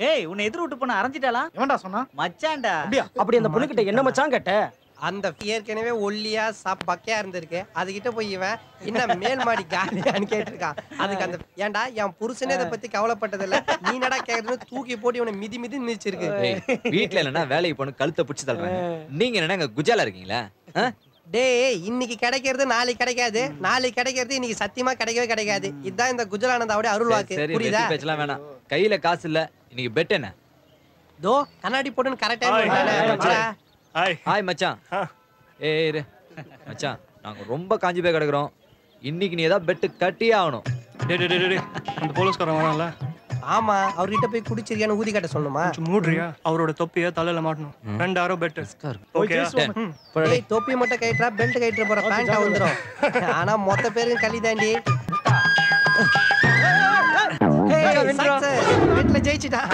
ஏய் உன்னை எதிர் விட்டு போன அரைஞ்சிட்டாளா? எவன்டா சொன்னா? மச்சான்டா. அப்படியா? அப்படி அந்த பொண்ணுகிட்ட என்ன மச்சான் கேட்ட? அந்த ஏற்கனவே ஒல்லியா பக்கையா இருந்திருக்கு. அதுகிட்ட போய் இவன் என்ன மேல் மாடி காலியான்னு கேட்டிருக்கான். அதுக்கு அந்த ஏன்டா என் புருஷனே இதை பத்தி கவலைப்பட்டது இல்ல, நீ என்னடா கேக்குறதுன்னு தூக்கி போட்டு இவனை மிதி மிதி மிதிச்சிருக்கு. வீட்டுல இல்லைன்னா வேலைக்கு போன கழுத்தை பிடிச்சி தள்ளுறாங்க. நீங்க என்ன இங்க குஜாலா இருக்கீங்களா? டேய் இன்னைக்கு கிடைக்கிறது நாளைக்கு கிடைக்காது, நாளைக்கு கிடைக்கிறது இன்னைக்கு சத்தியமா கிடைக்கவே கிடைக்காது. இதுதான் இந்த குஜலானந்தாவுடைய அருள் வாக்கு. புரியுதா? பேச்சலாம் வேணாம். கையில காசு இல்ல. இன்னைக்கு பெட் என்ன? தோ கண்ணாடி போட்டுன்னு கரெக்டா. ஹாய் மச்சான். ஏய் மச்சான், நாங்க ரொம்ப காஞ்சி போய் கிடக்குறோம். இன்னைக்கு நீ ஏதாவது பெட்டு கட்டியே ஆகணும். அந்த போலீஸ்காரன் வரான்ல? ஆமா, அவர்கிட்ட போய் குடிச்சிருக்கியான்னு ஊதி கட்ட சொல்லணுமா? மூடுறியா? அவரோட தொப்பியை தலையில மாட்டணும். 2000 பெட். ஓகே. ஏய் தொப்பி மட்டும் கைட்றா, பெல்ட் கைட்ற போற பேண்டா வந்துரும். ஆனா மொத்த பேரும் களி தாண்டி. ஏய் சக்சஸ், பெட்ல ஜெயிச்சிட்டா.